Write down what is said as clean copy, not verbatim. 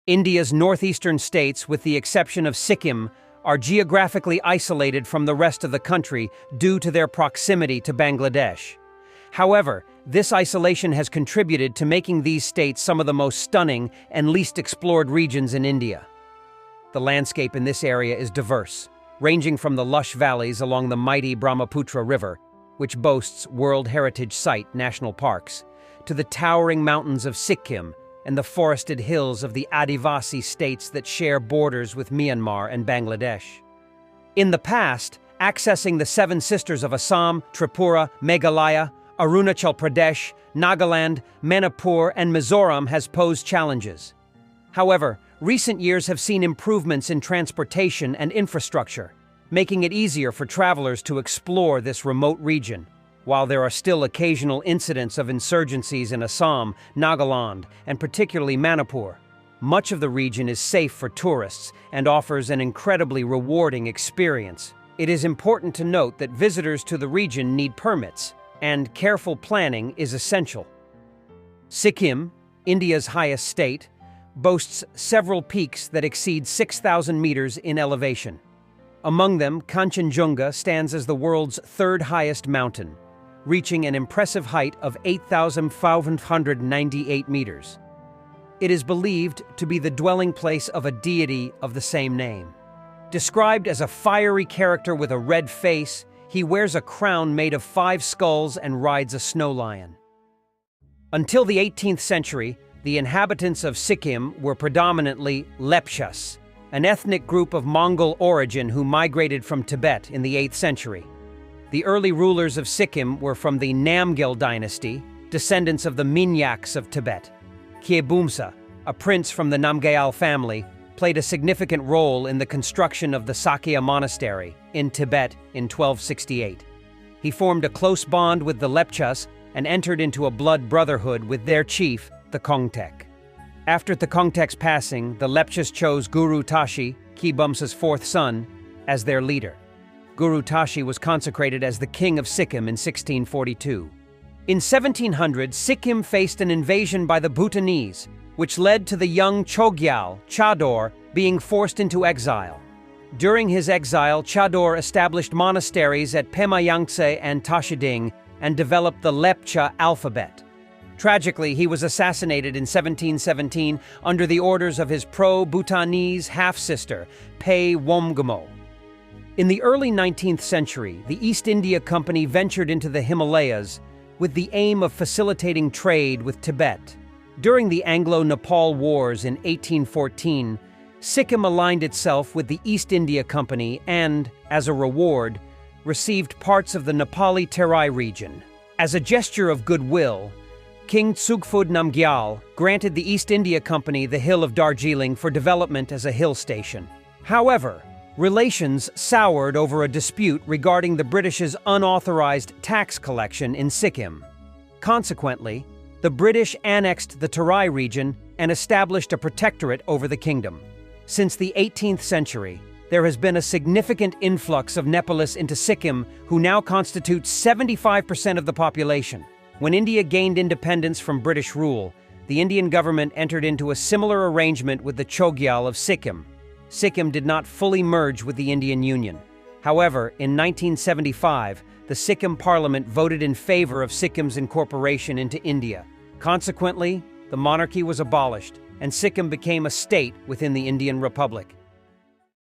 India's northeastern states, with the exception of Sikkim, are geographically isolated from the rest of the country due to their proximity to Bangladesh. However, this isolation has contributed to making these states some of the most stunning and least explored regions in India. The landscape in this area is diverse, ranging from the lush valleys along the mighty Brahmaputra River, which boasts World Heritage Site national parks, to the towering mountains of Sikkim and the forested hills of the Adivasi states that share borders with Myanmar and Bangladesh. In the past, accessing the Seven Sisters of Assam, Tripura, Meghalaya, Arunachal Pradesh, Nagaland, Manipur, and Mizoram has posed challenges. However, recent years have seen improvements in transportation and infrastructure, making it easier for travelers to explore this remote region. While there are still occasional incidents of insurgencies in Assam, Nagaland, and particularly Manipur, much of the region is safe for tourists and offers an incredibly rewarding experience. It is important to note that visitors to the region need permits, and careful planning is essential. Sikkim, India's highest state, boasts several peaks that exceed 6,000 meters in elevation. Among them, Kanchenjunga stands as the world's third highest mountain, reaching an impressive height of 8,598 meters. It is believed to be the dwelling place of a deity of the same name. Described as a fiery character with a red face, he wears a crown made of 5 skulls and rides a snow lion. Until the 18th century, the inhabitants of Sikkim were predominantly Lepchas, an ethnic group of Mongol origin who migrated from Tibet in the 8th century. The early rulers of Sikkim were from the Namgyal dynasty, descendants of the Minyaks of Tibet. Kyebumsa, a prince from the Namgyal family, played a significant role in the construction of the Sakya monastery in Tibet in 1268. He formed a close bond with the Lepchas and entered into a blood brotherhood with their chief, the Kongtek. After the Kongtek's passing, the Lepchas chose Guru Tashi, Kyebumsa's 4th son, as their leader. Guru Tashi was consecrated as the king of Sikkim in 1642. In 1700, Sikkim faced an invasion by the Bhutanese, which led to the young Chogyal, Chador, being forced into exile. During his exile, Chador established monasteries at Pemayangtse and Tashiding and developed the Lepcha alphabet. Tragically, he was assassinated in 1717 under the orders of his pro-Bhutanese half-sister, Pei Womgamo. In the early 19th century, the East India Company ventured into the Himalayas with the aim of facilitating trade with Tibet. During the Anglo-Nepal Wars in 1814, Sikkim aligned itself with the East India Company and, as a reward, received parts of the Nepali Terai region. As a gesture of goodwill, King Tsugphud Namgyal granted the East India Company the hill of Darjeeling for development as a hill station. However, relations soured over a dispute regarding the British's unauthorized tax collection in Sikkim. Consequently, the British annexed the Terai region and established a protectorate over the kingdom. Since the 18th century, there has been a significant influx of Nepalese into Sikkim, who now constitute 75% of the population. When India gained independence from British rule, the Indian government entered into a similar arrangement with the Chogyal of Sikkim. Sikkim did not fully merge with the Indian Union. However, in 1975, the Sikkim Parliament voted in favor of Sikkim's incorporation into India. Consequently, the monarchy was abolished, and Sikkim became a state within the Indian Republic.